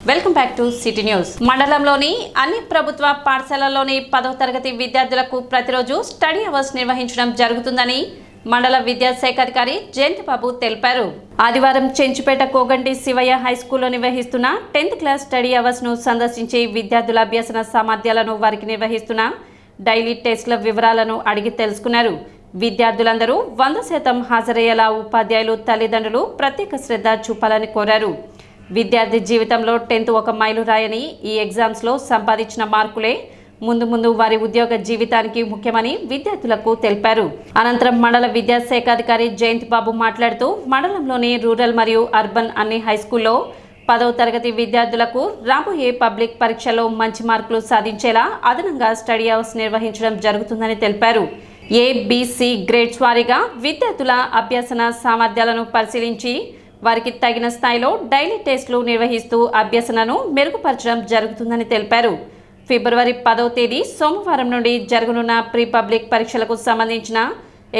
Welcome back to city news. మండలంలోని అన్ని ప్రభుత్వ పాఠశాలల్లోని 10వ తరగతి విద్యార్థులకు ప్రతిరోజు స్టడీ అవర్స్ నిర్వహించడం జరుగుతుందని మండల విద్యాశాఖ అధికారి జయంతిబాబు తెలిపారు. ఆదివారం చెంచుపేట కోగంటి శివయ్య హైస్కూల్లో నిర్వహిస్తున్న 10th క్లాస్ స్టడీ అవర్స్ ను సందర్శించి విద్యార్థుల అభ్యసన సామర్థ్యాలను వారికి నిర్వహిస్తున్న డైలీ టెస్ట్ల వివరాలను అడిగి తెలుసుకున్నారు. విద్యార్థులందరూ 100% హాజరయ్యేలా ఉపాధ్యాయులు తల్లిదండ్రులు ప్రత్యేక శ్రద్ధ చూపాలని కోరారు. విద్యార్థి జీవితంలో 10th ఒక మైలురాయని ఈ ఎగ్జామ్స్లో సంపాదించిన మార్కులే ముందు వారి ఉద్యోగ జీవితానికి ముఖ్యమని విద్యార్థులకు తెలిపారు. అనంతరం మండల విద్యాశాఖ అధికారి జయంతిబాబు మాట్లాడుతూ మండలంలోని రూరల్ మరియు అర్బన్ అన్ని హైస్కూల్లో 10వ తరగతి విద్యార్థులకు రాబోయే పబ్లిక్ పరీక్షల్లో మంచి మార్కులు సాధించేలా అదనంగా స్టడీ అవర్స్ నిర్వహించడం జరుగుతుందని తెలిపారు. ఏబిసి గ్రేడ్స్ వారీగా విద్యార్థుల అభ్యసన సామర్థ్యాలను పరిశీలించి వారికి తగిన స్థాయిలో డైలీ టెస్టులు నిర్వహిస్తూ అభ్యసనను మెరుగుపరచడం జరుగుతుందని తెలిపారు. ఫిబ్రవరి 10వ తేదీ సోమవారం నుండి జరగనున్న ప్రీ పబ్లిక్ పరీక్షలకు సంబంధించిన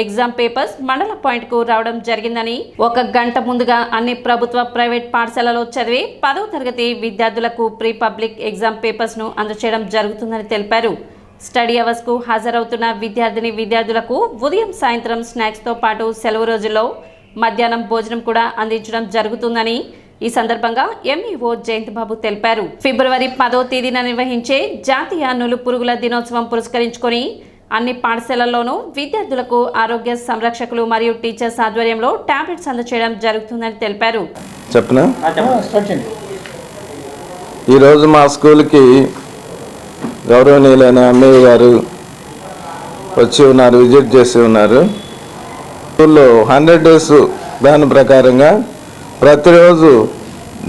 ఎగ్జామ్ పేపర్స్ మండల పాయింట్కు రావడం జరిగిందని, 1 గంట ముందుగా అన్ని ప్రభుత్వ ప్రైవేట్ పాఠశాలలో చదివే 10వ తరగతి విద్యార్థులకు ప్రీ పబ్లిక్ ఎగ్జామ్ పేపర్స్ను అందజేయడం జరుగుతుందని తెలిపారు. స్టడీ అవర్స్కు హాజరవుతున్న విద్యార్థులకు ఉదయం సాయంత్రం స్నాక్స్తో పాటు సెలవు రోజుల్లో మధ్యాహ్నం భోజనం కూడా అందించడం జరుగుతుందని ఈ సందర్భంగా ఎంఈఓ జయంతిబాబు తెలిపారు. ఫిబ్రవరి 10వ తేదీన నిర్వహించే జాతీయ నులుపురుగుల దినోత్సవం పురస్కరించుకొని అన్ని పాఠశాలల్లోనూ విద్యార్థులకు ఆరోగ్య సంరక్షకులు మరియు టీచర్స్ ఆధ్వర్యంలో టాబ్లెట్స్ అందజేయడం జరుగుతుందని తెలిపారు. ఈరోజు మా స్కూల్కి గౌరవనీయులైన ఎమ్మెల్యే గారు వచ్చి ఉన్నారు, విజిట్ చేసి ఉన్నారు. స్కూల్లో 100 డేస్ దాని ప్రకారంగా ప్రతిరోజు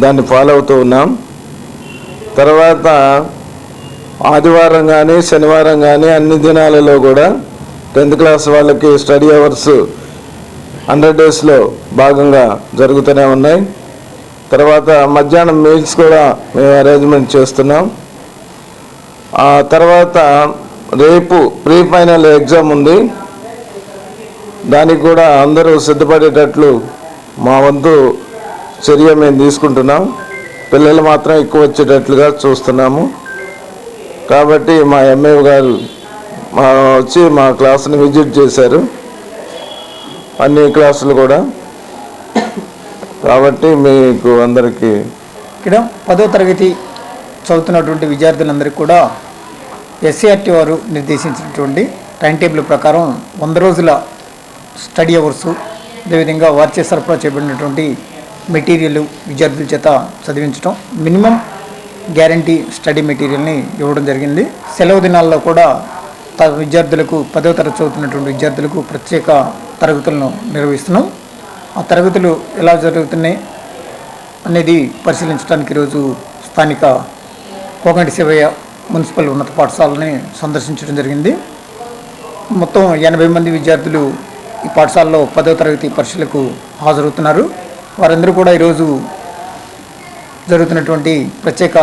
దాన్ని ఫాలో అవుతూ ఉన్నాం. తర్వాత ఆదివారం కానీ శనివారం కానీ అన్ని దినాలలో కూడా 10th క్లాస్ వాళ్ళకి స్టడీ అవర్స్ 100 డేస్లో భాగంగా జరుగుతూనే ఉన్నాయి. తర్వాత మధ్యాహ్నం మీల్స్ కూడా మేము అరేంజ్మెంట్ చేస్తున్నాం. ఆ తర్వాత రేపు ప్రీ ఫైనల్ ఎగ్జామ్ ఉంది, దానికి కూడా అందరూ సిద్ధపడేటట్లు మా వంతు చర్య మేము తీసుకుంటున్నాం. పిల్లలు మాత్రం ఎక్కువ వచ్చేటట్లుగా చూస్తున్నాము. కాబట్టి మా ఎంఏ గారు వచ్చి మా క్లాస్ని విజిట్ చేశారు, అన్ని క్లాసులు కూడా. కాబట్టి మీకు అందరికీ ఇక్కడ 10వ తరగతి చదువుతున్నటువంటి విద్యార్థులందరికీ కూడా ఎస్సీఆర్టీ వారు నిర్దేశించినటువంటి టైం టేబుల్ ప్రకారం 100 రోజుల స్టడీ అవర్సు, అదేవిధంగా వారిచే సరఫరా చేయబడినటువంటి మెటీరియల్ విద్యార్థుల చేత చదివించడం, మినిమం గ్యారంటీ స్టడీ మెటీరియల్ని ఇవ్వడం జరిగింది. సెలవు దినాల్లో కూడా విద్యార్థులకు 10వ తరగతి చదువుతున్నటువంటి విద్యార్థులకు ప్రత్యేక తరగతులను నిర్వహిస్తున్నాం. ఆ తరగతులు ఎలా జరుగుతున్నాయి అనేది పరిశీలించడానికి ఈరోజు స్థానిక కోగంటి శివయ్య మున్సిపల్ ఉన్నత పాఠశాలని సందర్శించడం జరిగింది. మొత్తం 80 మంది విద్యార్థులు ఈ పాఠశాలలో 10వ తరగతి పరీక్షలకు హాజరవుతున్నారు. వారందరూ కూడా ఈరోజు జరుగుతున్నటువంటి ప్రత్యేక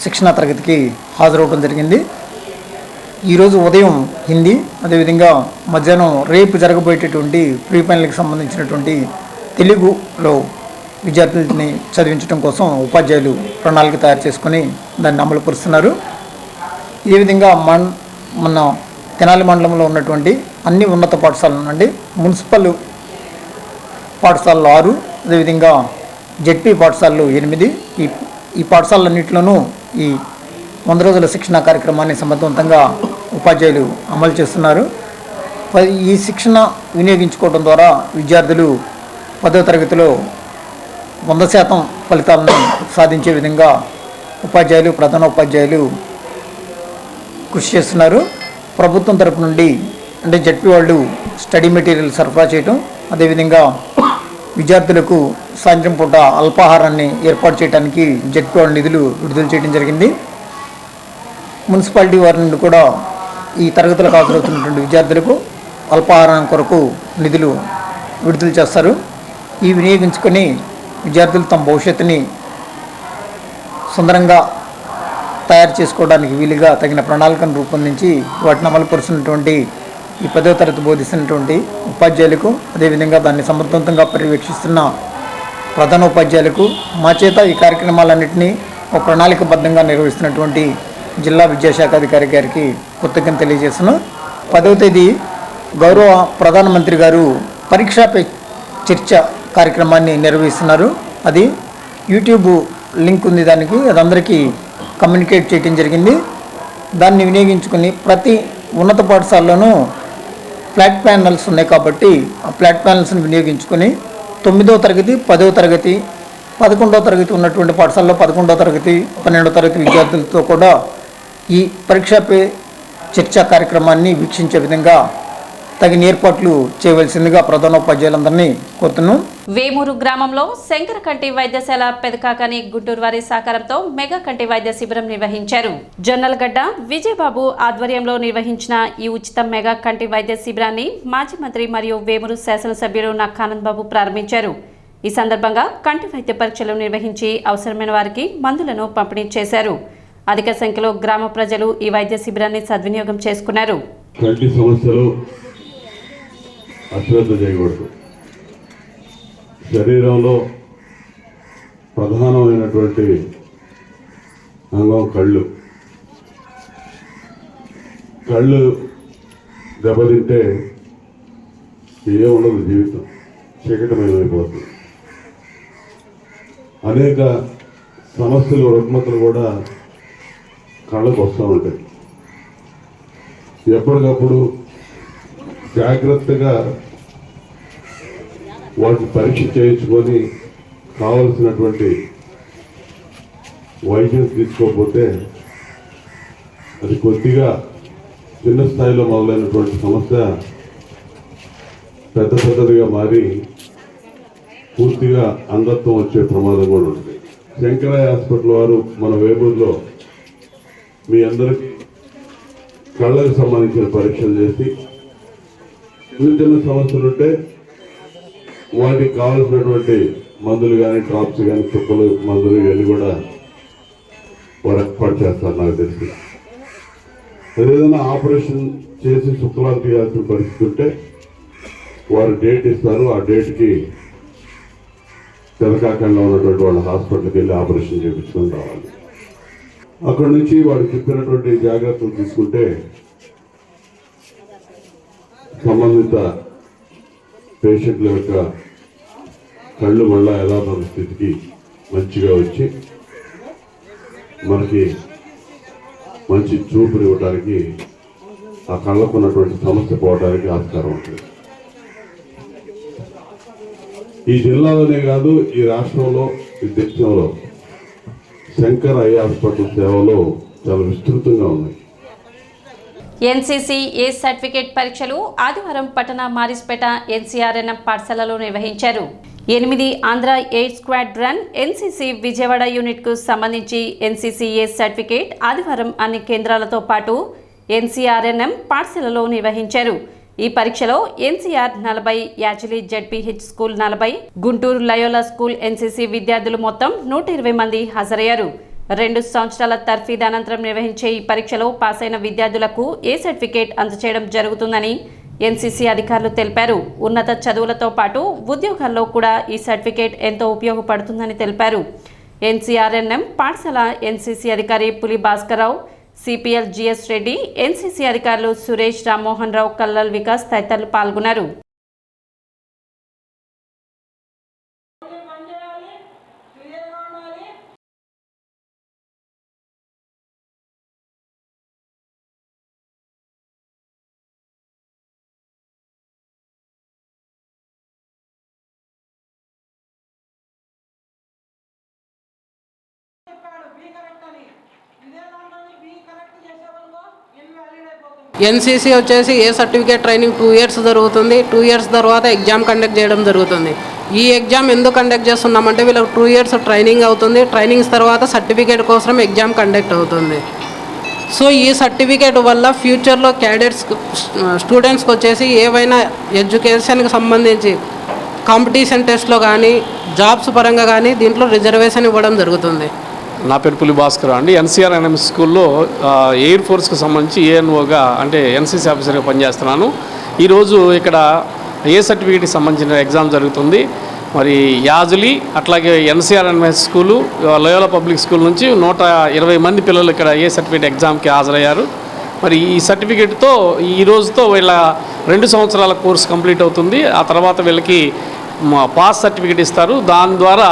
శిక్షణా తరగతికి హాజరవడం జరిగింది. ఈరోజు ఉదయం హిందీ, అదేవిధంగా మధ్యాహ్నం రేపు జరగబోయేటటువంటి ప్రీ ఫైనల్కి సంబంధించినటువంటి తెలుగులో విద్యార్థులని చదివించడం కోసం ఉపాధ్యాయులు ప్రణాళిక తయారు చేసుకొని దాన్ని అమలు పరుస్తున్నారు. ఈ విధంగా మన తెనాలి మండలంలో ఉన్నటువంటి అన్ని ఉన్నత పాఠశాలల నుండి మున్సిపల్ పాఠశాలలు 6, అదేవిధంగా జెడ్పీ పాఠశాలలు 8, ఈ పాఠశాలన్నింటిలోనూ ఈ 100 రోజుల శిక్షణా కార్యక్రమాన్ని సమర్థవంతంగా ఉపాధ్యాయులు అమలు చేస్తున్నారు. ఈ శిక్షణ వినియోగించుకోవడం ద్వారా విద్యార్థులు 10వ తరగతిలో 100% ఫలితాలను సాధించే విధంగా ఉపాధ్యాయులు, ప్రధాన ఉపాధ్యాయులు కృషి చేస్తున్నారు. ప్రభుత్వం తరపు నుండి అంటే జెడ్పీ వాళ్ళు స్టడీ మెటీరియల్ సరఫరా చేయటం, అదేవిధంగా విద్యార్థులకు సాయంత్రం పూట అల్పాహారాన్ని ఏర్పాటు చేయడానికి జెడ్పీ వాళ్ళ నిధులు విడుదల చేయడం జరిగింది. మున్సిపాలిటీ వారి నుండి కూడా ఈ తరగతులకు హాజరవుతున్నటువంటి విద్యార్థులకు అల్పాహారం కొరకు నిధులు విడుదల చేస్తారు. ఈ వినియోగించుకొని విద్యార్థులు తమ భవిష్యత్తుని సుందరంగా తయారు చేసుకోవడానికి వీలుగా తగిన ప్రణాళికను రూపొందించి వాటిని అమలుపరుస్తున్నటువంటి ఈ 10వ తరగతి బోధిస్తున్నటువంటి ఉపాధ్యాయులకు, అదేవిధంగా దాన్ని సమర్థవంతంగా పర్యవేక్షిస్తున్న ప్రధానోపాధ్యాయులకు మా చేత ఈ కార్యక్రమాలన్నింటినీ ఒక ప్రణాళికబద్ధంగా నిర్వహిస్తున్నటువంటి జిల్లా విద్యాశాఖ అధికారి గారికి కృతజ్ఞతలు తెలియజేస్తున్నాను. 10వ తేదీ గౌరవ ప్రధానమంత్రి గారు పరీక్షా పే చర్చ కార్యక్రమాన్ని నిర్వహిస్తున్నారు. అది యూట్యూబ్ లింక్ ఉంది, దానికి అది అందరికీ కమ్యూనికేట్ చేయడం జరిగింది. దాన్ని వినియోగించుకుని ప్రతి ఉన్నత పాఠశాలలోనూ ఫ్లాట్ ప్యానల్స్ ఉన్నాయి కాబట్టి ఆ ఫ్లాట్ ప్యానల్స్ని వినియోగించుకొని 9వ తరగతి 10వ తరగతి 11వ తరగతి ఉన్నటువంటి పాఠశాలలో 11వ తరగతి 12వ తరగతి విద్యార్థులతో కూడా ఈ పరీక్షా పే చర్చా కార్యక్రమాన్ని వీక్షించే విధంగా తగిన ఏర్పాట్లు చేయవలసిందిగా ప్రధానోపాధ్యాయులందరినీ కోరుతున్నాం. వేమూరు గ్రామంలో శంకర కంటి వైద్యశాల పెదకాకని గుంటూరు వారి సహకారంతో మెగా కంటి వైద్య శిబిరం నిర్వహించారు. జొన్నలగడ్డ విజయబాబు ఆధ్వర్యంలో నిర్వహించిన ఈ ఉచిత మెగా కంటి వైద్య శిబిరాన్ని మాజీ మంత్రి మరియు వేమూరు శాసనసభ్యుడు నక్కానంద్ బాబు ప్రారంభించారు. ఈ సందర్భంగా కంటి వైద్య పరీక్షలు నిర్వహించి అవసరమైన వారికి మందులను పంపిణీ చేశారు. అధిక సంఖ్యలో గ్రామ ప్రజలు ఈ వైద్య శిబిరాన్ని సద్వినియోగం చేసుకున్నారు. కంటి సమస్యలు అశ్రద్ధ చేయకూడదు. శరీరంలో ప్రధానమైనటువంటి అంగం కళ్ళు. కళ్ళు దెబ్బతింటే ఏముండదు, జీవితం చీకటమైపోతుంది. అనేక సమస్యలు రుగ్మతలు కూడా కళ్ళకు వస్తూ ఉంటాయి. ఎప్పటికప్పుడు జాగ్రత్తగా వాటిని పరీక్ష చేయించుకొని కావలసినటువంటి వైద్యం తీసుకోకపోతే అది కొద్దిగా చిన్న స్థాయిలో మొదలైనటువంటి సమస్య పెద్దదిగా మారి పూర్తిగా అంధత్వం వచ్చే ప్రమాదం కూడా ఉంటుంది. శంకరయ్య హాస్పిటల్ వారు మన వేమూరులో మీ అందరికీ కళ్ళకు సంబంధించిన పరీక్షలు చేసి చిన్న సమస్యలు ఉంటే వాటికి కావాల్సినటువంటి మందులు కానీ డ్రాప్స్ కానీ చుక్కలు మందులు ఇవన్నీ కూడా వారు ఏర్పాటు చేస్తారు. నాకు తెలిసి ఏదైనా ఆపరేషన్ చేసి శుక్లాలు తీయాల్సిన పరిస్థితి ఉంటే వారు డేట్ ఇస్తారు. ఆ డేట్కి తెలకాకంలో ఉన్నటువంటి వాళ్ళ హాస్పిటల్కి వెళ్ళి ఆపరేషన్ చేయించుకొని రావాలి. అక్కడి నుంచి వాడు చెప్పినటువంటి జాగ్రత్తలు తీసుకుంటే సంబంధిత పేషెంట్ల యొక్క కళ్ళు మళ్ళా యథాతథ స్థితికి మంచిగా వచ్చి మనకి మంచి చూపునివ్వడానికి, ఆ కళ్ళకు ఉన్నటువంటి సమస్య పోవడానికి ఆస్కారం ఉంటుంది. ఈ జిల్లాలోనే కాదు, ఈ రాష్ట్రంలో, ఈ దేశంలో శంకర్ ఐ హాస్పిటల్ సేవలు చాలా విస్తృతంగా ఉన్నాయి. ఎన్సీసీ ఏ సర్టిఫికేట్ పరీక్షలు ఆదివారం పట్టణ మారిస్పేట ఎన్సీఆర్ఎన్ఎం పాఠశాలలో నిర్వహించారు. 8 Andhra aid squad run NCC Vijayawada యూనిట్కు సంబంధించి ఎన్సీసీ ఏ సర్టిఫికేట్ ఆదివారం అన్ని కేంద్రాలతో పాటు ఎన్సీఆర్ఎన్ఎం పాఠశాలలో నిర్వహించారు. ఈ పరీక్షలో NCR 40, Yachili ZPH school 40, Guntur Loyola school NCC విద్యార్థులు మొత్తం 120 మంది హాజరయ్యారు. 2 సంవత్సరాల తర్ఫీదు అనంతరం నిర్వహించే ఈ పరీక్షలో పాస్ అయిన విద్యార్థులకు ఏ సర్టిఫికేట్ అందజేయడం జరుగుతుందని ఎన్సీసీ అధికారులు తెలిపారు. ఉన్నత చదువులతో పాటు ఉద్యోగాల్లో కూడా ఈ సర్టిఫికేట్ ఎంతో ఉపయోగపడుతుందని తెలిపారు. ఎన్సీఆర్ఎన్ఎం పాఠశాల ఎన్సీసీ అధికారి Puli Bhaskar Rao, CPL GS Reddy, NCC అధికారులు సురేష్, రామ్మోహన్ రావు, కల్లల్ వికాస్ తదితరులు పాల్గొన్నారు. ఎన్సీసీ వచ్చేసి ఏ సర్టిఫికేట్ ట్రైనింగ్ 2 ఇయర్స్ జరుగుతుంది. 2 ఇయర్స్ తర్వాత ఎగ్జామ్ కండక్ట్ చేయడం జరుగుతుంది. ఈ ఎగ్జామ్ ఎందుకు కండక్ట్ చేస్తున్నామంటే వీళ్ళకి 2 ఇయర్స్ ట్రైనింగ్ అవుతుంది. ట్రైనింగ్స్ తర్వాత సర్టిఫికేట్ కోసం ఎగ్జామ్ కండక్ట్ అవుతుంది. సో ఈ సర్టిఫికేట్ వల్ల ఫ్యూచర్లో క్యాడెట్స్ స్టూడెంట్స్కి వచ్చేసి ఏవైనా ఎడ్యుకేషన్కి సంబంధించి కాంపిటీషన్ టెస్ట్లో కానీ జాబ్స్ పరంగా కానీ దీంట్లో రిజర్వేషన్ ఇవ్వడం జరుగుతుంది. నా పేరు పులి భాస్కర్ అండి. ఎన్సీఆర్ఎన్ఎం స్కూల్లో ఎయిర్ ఫోర్స్కి సంబంధించి ఏఎన్ఓగా అంటే ఎన్సీసీ ఆఫీసర్గా పనిచేస్తున్నాను. ఈరోజు ఇక్కడ ఏ సర్టిఫికేట్కి సంబంధించిన ఎగ్జామ్ జరుగుతుంది. మరి యాజులి అట్లాగే ఎన్సీఆర్ఎన్ఎస్ స్కూలు లోయోలా పబ్లిక్ స్కూల్ నుంచి 120 మంది పిల్లలు ఇక్కడ ఏ సర్టిఫికేట్ ఎగ్జామ్కి హాజరయ్యారు. మరి ఈ సర్టిఫికేట్తో ఈ రోజుతో వీళ్ళ 2 సంవత్సరాల కోర్సు కంప్లీట్ అవుతుంది. ఆ తర్వాత వీళ్ళకి పాస్ సర్టిఫికేట్ ఇస్తారు. దాని ద్వారా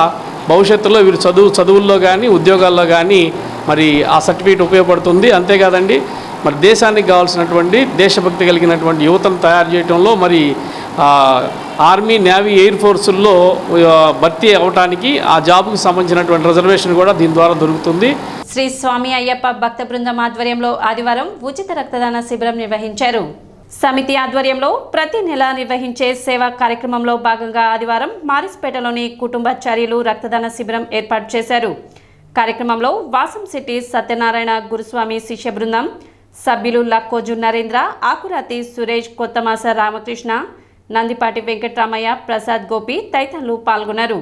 భవిష్యత్తులో వీరు చదువుల్లో కానీ ఉద్యోగాల్లో కానీ మరి ఆ సర్టిఫికేట్ ఉపయోగపడుతుంది. అంతేకాదండి మరి దేశానికి కావాల్సినటువంటి దేశభక్తి కలిగినటువంటి యువతను తయారు చేయడంలో మరి ఆర్మీ, నేవీ, ఎయిర్ ఫోర్సుల్లో భర్తీ అవడానికి ఆ జాబ్కు సంబంధించినటువంటి రిజర్వేషన్ కూడా దీని ద్వారా దొరుకుతుంది. శ్రీ స్వామి అయ్యప్ప భక్త బృందం ఆధ్వర్యంలో ఆదివారం ఉచిత రక్తదాన శిబిరం నిర్వహించారు. సమితి ఆధ్వర్యంలో ప్రతి నెల నిర్వహించే సేవా కార్యక్రమంలో భాగంగా ఆదివారం మారిస్పేటలోని కుటుంబాచార్యులు రక్తదాన శిబిరం ఏర్పాటు చేశారు. కార్యక్రమంలో వాసంశెట్టి సత్యనారాయణ గురుస్వామి శిష్య బృందం సభ్యులు లక్కోజు నరేంద్ర, ఆకురాతి సురేష్, కొత్తమాస రామకృష్ణ, నందిపాటి వెంకట్రామయ్య, ప్రసాద్ గోపి తదితరులు పాల్గొన్నారు.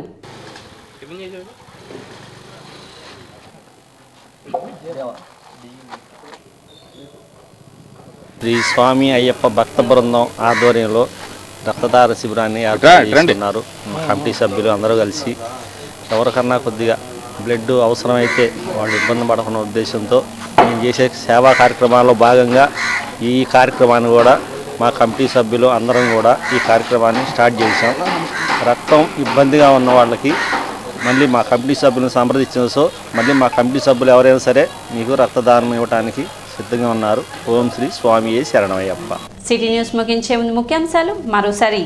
శ్రీ స్వామి అయ్యప్ప భక్త బృందం ఆధ్వర్యంలో రక్తదాన శిబిరాన్ని ఏర్పాటు చేస్తున్నారు. కమిటీ సభ్యులు అందరూ కలిసి ఎవరికన్నా కొద్దిగా బ్లడ్ అవసరమైతే వాళ్ళు ఇబ్బంది పడకున్న ఉద్దేశంతో మేము చేసే సేవా కార్యక్రమాల్లో భాగంగా ఈ కార్యక్రమాన్ని కూడా మా కమిటీ సభ్యులు అందరం కూడా ఈ కార్యక్రమాన్ని స్టార్ట్ చేశాం. రక్తం ఇబ్బందిగా ఉన్న వాళ్ళకి మళ్ళీ మా కమిటీ సభ్యులను సంప్రదించడంతో మళ్ళీ మా కమిటీ సభ్యులు ఎవరైనా సరే మీకు రక్తదానం ఇవ్వడానికి సిద్ధంగా ఉన్నారు. ఓం శ్రీ స్వామియే శరణమయ్యప్ప. సిటీ న్యూస్ ముగించే ముందు ముఖ్యాంశాలు మరోసారి.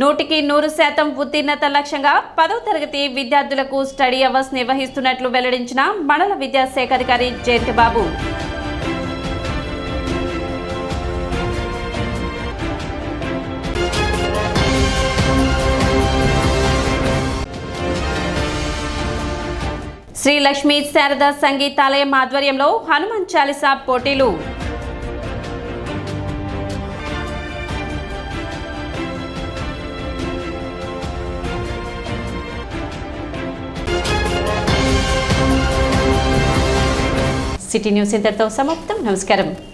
నూటికి 100% ఉత్తీర్ణత లక్ష్యంగా 10వ తరగతి విద్యార్థులకు స్టడీ అవర్స్ నిర్వహిస్తున్నట్లు వెల్లడించిన మండల విద్యాశాఖ అధికారి జయంతి బాబు. శ్రీ లక్ష్మీ శారదా సంగీతాలయం ఆధ్వర్యంలో హనుమాన్ చాలీసా పోటీలు. సిటీ న్యూస్ ఇంతటితో సమాప్తం. నమస్కారం.